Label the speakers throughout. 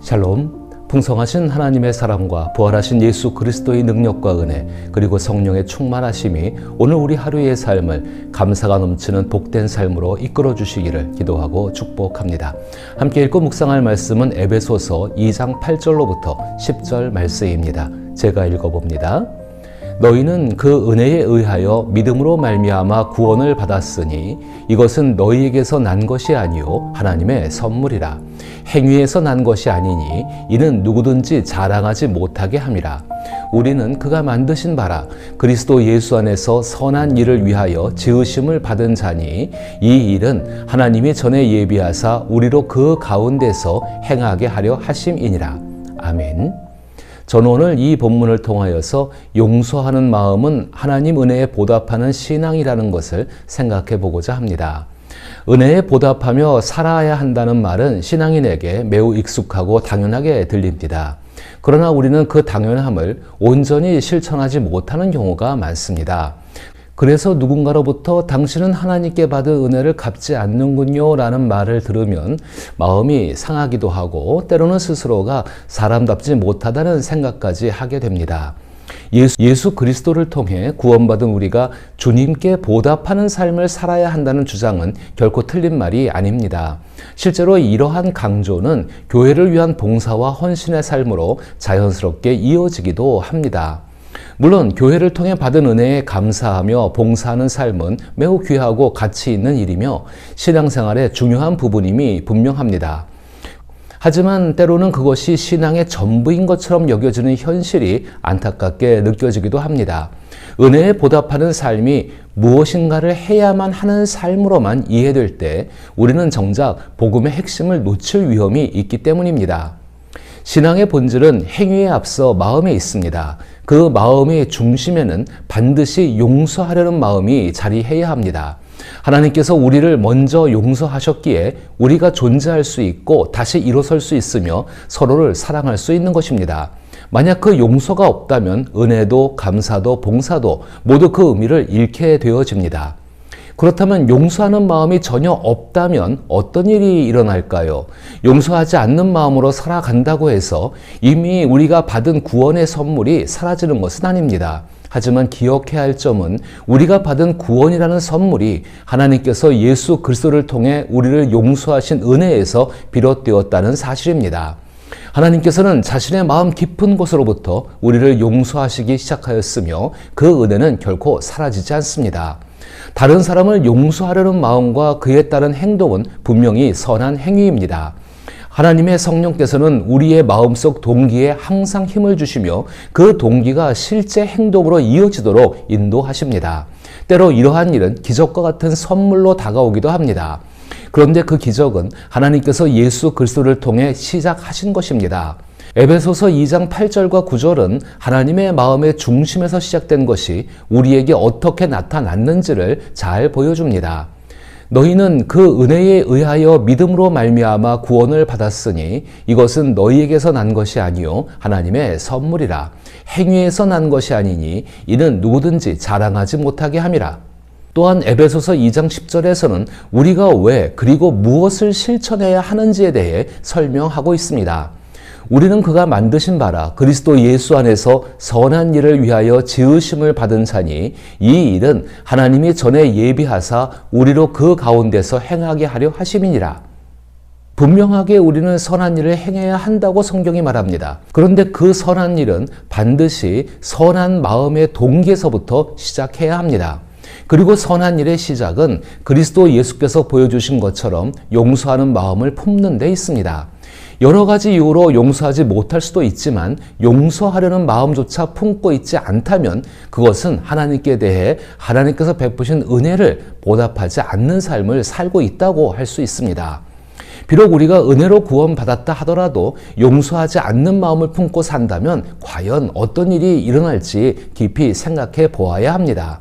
Speaker 1: 샬롬, 풍성하신 하나님의 사랑과 부활하신 예수 그리스도의 능력과 은혜 그리고 성령의 충만하심이 오늘 우리 하루의 삶을 감사가 넘치는 복된 삶으로 이끌어 주시기를 기도하고 축복합니다. 함께 읽고 묵상할 말씀은 에베소서 2장 8절로부터 10절 말씀입니다. 제가 읽어봅니다. 너희는 그 은혜에 의하여 믿음으로 말미암아 구원을 받았으니 이것은 너희에게서 난 것이 아니요 하나님의 선물이라. 행위에서 난 것이 아니니 이는 누구든지 자랑하지 못하게 함이라. 우리는 그가 만드신 바라 그리스도 예수 안에서 선한 일을 위하여 지으심을 받은 자니 이 일은 하나님이 전에 예비하사 우리로 그 가운데서 행하게 하려 하심이니라. 아멘. 저는 오늘 이 본문을 통하여서 용서하는 마음은 하나님 은혜에 보답하는 신앙이라는 것을 생각해 보고자 합니다. 은혜에 보답하며 살아야 한다는 말은 신앙인에게 매우 익숙하고 당연하게 들립니다. 그러나 우리는 그 당연함을 온전히 실천하지 못하는 경우가 많습니다. 그래서 누군가로부터 당신은 하나님께 받은 은혜를 갚지 않는군요 라는 말을 들으면 마음이 상하기도 하고 때로는 스스로가 사람답지 못하다는 생각까지 하게 됩니다. 예수 그리스도를 통해 구원받은 우리가 주님께 보답하는 삶을 살아야 한다는 주장은 결코 틀린 말이 아닙니다. 실제로 이러한 강조는 교회를 위한 봉사와 헌신의 삶으로 자연스럽게 이어지기도 합니다. 물론 교회를 통해 받은 은혜에 감사하며 봉사하는 삶은 매우 귀하고 가치 있는 일이며 신앙생활의 중요한 부분임이 분명합니다. 하지만 때로는 그것이 신앙의 전부인 것처럼 여겨지는 현실이 안타깝게 느껴지기도 합니다. 은혜에 보답하는 삶이 무엇인가를 해야만 하는 삶으로만 이해될 때 우리는 정작 복음의 핵심을 놓칠 위험이 있기 때문입니다. 신앙의 본질은 행위에 앞서 마음에 있습니다. 그 마음의 중심에는 반드시 용서하려는 마음이 자리해야 합니다. 하나님께서 우리를 먼저 용서하셨기에 우리가 존재할 수 있고 다시 일어설 수 있으며 서로를 사랑할 수 있는 것입니다. 만약 그 용서가 없다면 은혜도 감사도 봉사도 모두 그 의미를 잃게 되어집니다. 그렇다면 용서하는 마음이 전혀 없다면 어떤 일이 일어날까요? 용서하지 않는 마음으로 살아간다고 해서 이미 우리가 받은 구원의 선물이 사라지는 것은 아닙니다. 하지만 기억해야 할 점은 우리가 받은 구원이라는 선물이 하나님께서 예수 그리스도를 통해 우리를 용서하신 은혜에서 비롯되었다는 사실입니다. 하나님께서는 자신의 마음 깊은 곳으로부터 우리를 용서하시기 시작하였으며 그 은혜는 결코 사라지지 않습니다. 다른 사람을 용서하려는 마음과 그에 따른 행동은 분명히 선한 행위입니다. 하나님의 성령께서는 우리의 마음속 동기에 항상 힘을 주시며 그 동기가 실제 행동으로 이어지도록 인도하십니다. 때로 이러한 일은 기적과 같은 선물로 다가오기도 합니다. 그런데 그 기적은 하나님께서 예수 그리스도를 통해 시작하신 것입니다. 에베소서 2장 8절과 9절은 하나님의 마음의 중심에서 시작된 것이 우리에게 어떻게 나타났는지를 잘 보여줍니다. 너희는 그 은혜에 의하여 믿음으로 말미암아 구원을 받았으니 이것은 너희에게서 난 것이 아니요 하나님의 선물이라. 행위에서 난 것이 아니니 이는 누구든지 자랑하지 못하게 함이라. 또한 에베소서 2장 10절에서는 우리가 왜 그리고 무엇을 실천해야 하는지에 대해 설명하고 있습니다. 우리는 그가 만드신 바라 그리스도 예수 안에서 선한 일을 위하여 지으심을 받은 자니 이 일은 하나님이 전에 예비하사 우리로 그 가운데서 행하게 하려 하심이니라. 분명하게 우리는 선한 일을 행해야 한다고 성경이 말합니다. 그런데 그 선한 일은 반드시 선한 마음의 동기에서부터 시작해야 합니다. 그리고 선한 일의 시작은 그리스도 예수께서 보여주신 것처럼 용서하는 마음을 품는 데 있습니다. 여러 가지 이유로 용서하지 못할 수도 있지만 용서하려는 마음조차 품고 있지 않다면 그것은 하나님께 대해 하나님께서 베푸신 은혜를 보답하지 않는 삶을 살고 있다고 할 수 있습니다. 비록 우리가 은혜로 구원받았다 하더라도 용서하지 않는 마음을 품고 산다면 과연 어떤 일이 일어날지 깊이 생각해 보아야 합니다.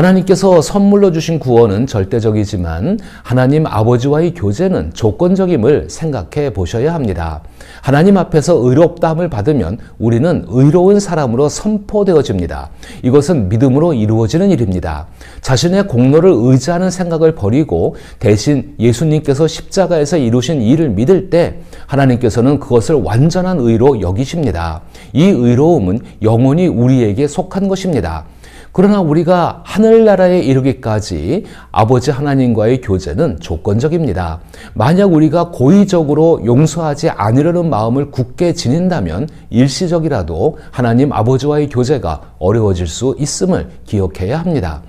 Speaker 1: 하나님께서 선물로 주신 구원은 절대적이지만 하나님 아버지와의 교제는 조건적임을 생각해 보셔야 합니다. 하나님 앞에서 의롭다함을 받으면 우리는 의로운 사람으로 선포되어집니다. 이것은 믿음으로 이루어지는 일입니다. 자신의 공로를 의지하는 생각을 버리고 대신 예수님께서 십자가에서 이루신 일을 믿을 때 하나님께서는 그것을 완전한 의로 여기십니다. 이 의로움은 영원히 우리에게 속한 것입니다. 그러나 우리가 하늘나라에 이르기까지 아버지 하나님과의 교제는 조건적입니다. 만약 우리가 고의적으로 용서하지 않으려는 마음을 굳게 지닌다면 일시적이라도 하나님 아버지와의 교제가 어려워질 수 있음을 기억해야 합니다.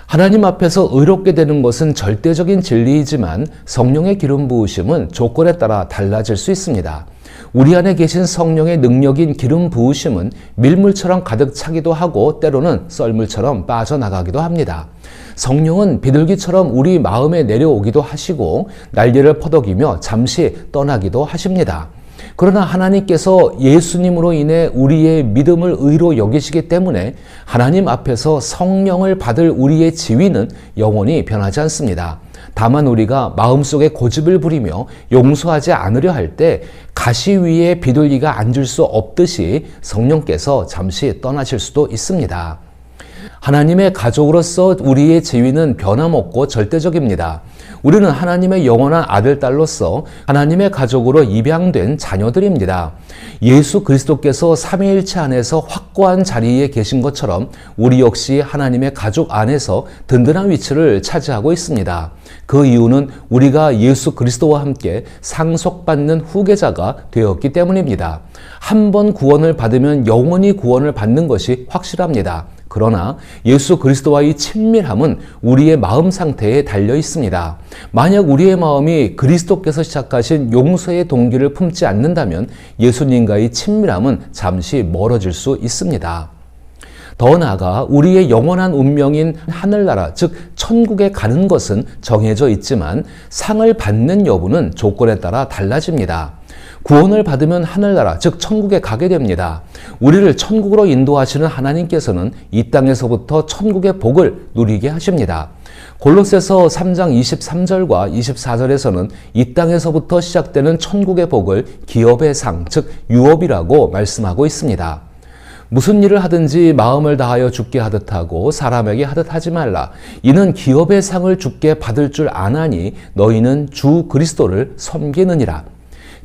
Speaker 1: 하나님 앞에서 의롭게 되는 것은 절대적인 진리이지만 성령의 기름 부으심은 조건에 따라 달라질 수 있습니다. 우리 안에 계신 성령의 능력인 기름 부으심은 밀물처럼 가득 차기도 하고 때로는 썰물처럼 빠져나가기도 합니다. 성령은 비둘기처럼 우리 마음에 내려오기도 하시고 날개를 퍼덕이며 잠시 떠나기도 하십니다. 그러나 하나님께서 예수님으로 인해 우리의 믿음을 의로 여기시기 때문에 하나님 앞에서 성령을 받을 우리의 지위는 영원히 변하지 않습니다. 다만 우리가 마음속에 고집을 부리며 용서하지 않으려 할 때 가시 위에 비둘기가 앉을 수 없듯이 성령께서 잠시 떠나실 수도 있습니다. 하나님의 가족으로서 우리의 지위는 변함없고 절대적입니다. 우리는 하나님의 영원한 아들, 딸로서 하나님의 가족으로 입양된 자녀들입니다. 예수 그리스도께서 삼위일체 안에서 확고한 자리에 계신 것처럼 우리 역시 하나님의 가족 안에서 든든한 위치를 차지하고 있습니다. 그 이유는 우리가 예수 그리스도와 함께 상속받는 후계자가 되었기 때문입니다. 한 번 구원을 받으면 영원히 구원을 받는 것이 확실합니다. 그러나 예수 그리스도와의 친밀함은 우리의 마음 상태에 달려 있습니다. 만약 우리의 마음이 그리스도께서 시작하신 용서의 동기를 품지 않는다면 예수님과의 친밀함은 잠시 멀어질 수 있습니다. 더 나아가 우리의 영원한 운명인 하늘나라, 즉 천국에 가는 것은 정해져 있지만 상을 받는 여부는 조건에 따라 달라집니다. 구원을 받으면 하늘나라, 즉 천국에 가게 됩니다. 우리를 천국으로 인도하시는 하나님께서는 이 땅에서부터 천국의 복을 누리게 하십니다. 골로새서 3장 23절과 24절에서는 이 땅에서부터 시작되는 천국의 복을 기업의 상, 즉 유업이라고 말씀하고 있습니다. 무슨 일을 하든지 마음을 다하여 주께 하듯 하고 사람에게 하듯 하지 말라. 이는 기업의 상을 주께 받을 줄 아나니 너희는 주 그리스도를 섬기느니라.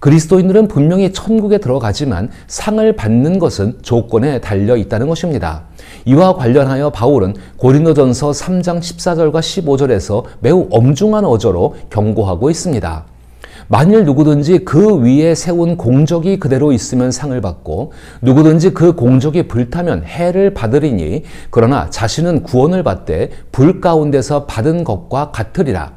Speaker 1: 그리스도인들은 분명히 천국에 들어가지만 상을 받는 것은 조건에 달려 있다는 것입니다. 이와 관련하여 바울은 고린도전서 3장 14절과 15절에서 매우 엄중한 어조로 경고하고 있습니다. 만일 누구든지 그 위에 세운 공적이 그대로 있으면 상을 받고 누구든지 그 공적이 불타면 해를 받으리니 그러나 자신은 구원을 받되 불 가운데서 받은 것과 같으리라.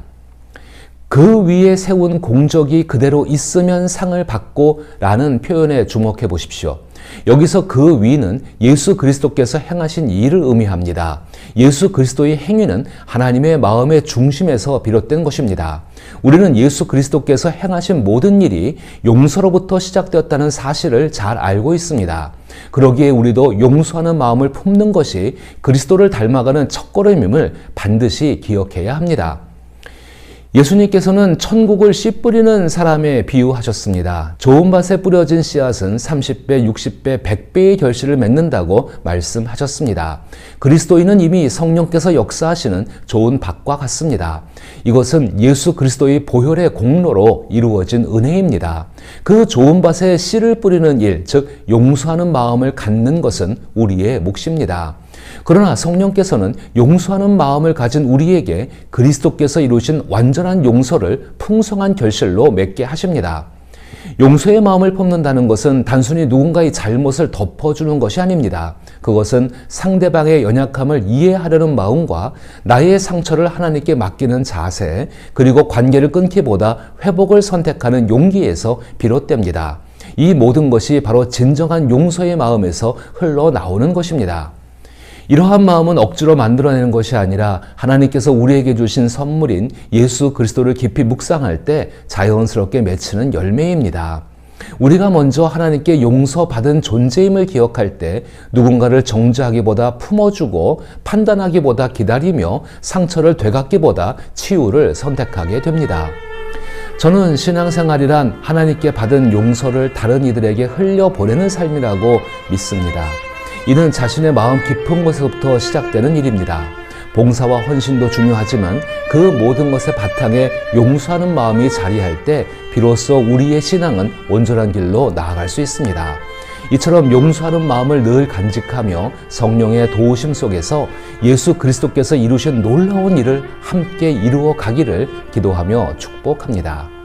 Speaker 1: 그 위에 세운 공적이 그대로 있으면 상을 받고 라는 표현에 주목해 보십시오. 여기서 그 위는 예수 그리스도께서 행하신 일을 의미합니다. 예수 그리스도의 행위는 하나님의 마음의 중심에서 비롯된 것입니다. 우리는 예수 그리스도께서 행하신 모든 일이 용서로부터 시작되었다는 사실을 잘 알고 있습니다. 그러기에 우리도 용서하는 마음을 품는 것이 그리스도를 닮아가는 첫걸음임을 반드시 기억해야 합니다. 예수님께서는 천국을 씨 뿌리는 사람에 비유하셨습니다. 좋은 밭에 뿌려진 씨앗은 30배, 60배, 100배의 결실을 맺는다고 말씀하셨습니다. 그리스도인은 이미 성령께서 역사하시는 좋은 밭과 같습니다. 이것은 예수 그리스도의 보혈의 공로로 이루어진 은혜입니다. 그 좋은 밭에 씨를 뿌리는 일, 즉 용서하는 마음을 갖는 것은 우리의 몫입니다. 그러나 성령께서는 용서하는 마음을 가진 우리에게 그리스도께서 이루신 완전한 용서를 풍성한 결실로 맺게 하십니다. 용서의 마음을 품는다는 것은 단순히 누군가의 잘못을 덮어주는 것이 아닙니다. 그것은 상대방의 연약함을 이해하려는 마음과 나의 상처를 하나님께 맡기는 자세, 그리고 관계를 끊기보다 회복을 선택하는 용기에서 비롯됩니다. 이 모든 것이 바로 진정한 용서의 마음에서 흘러나오는 것입니다. 이러한 마음은 억지로 만들어내는 것이 아니라 하나님께서 우리에게 주신 선물인 예수 그리스도를 깊이 묵상할 때 자연스럽게 맺히는 열매입니다. 우리가 먼저 하나님께 용서받은 존재임을 기억할 때 누군가를 정죄하기보다 품어주고 판단하기보다 기다리며 상처를 되갚기보다 치유를 선택하게 됩니다. 저는 신앙생활이란 하나님께 받은 용서를 다른 이들에게 흘려보내는 삶이라고 믿습니다. 이는 자신의 마음 깊은 곳에서부터 시작되는 일입니다. 봉사와 헌신도 중요하지만 그 모든 것의 바탕에 용서하는 마음이 자리할 때 비로소 우리의 신앙은 온전한 길로 나아갈 수 있습니다. 이처럼 용서하는 마음을 늘 간직하며 성령의 도우심 속에서 예수 그리스도께서 이루신 놀라운 일을 함께 이루어 가기를 기도하며 축복합니다.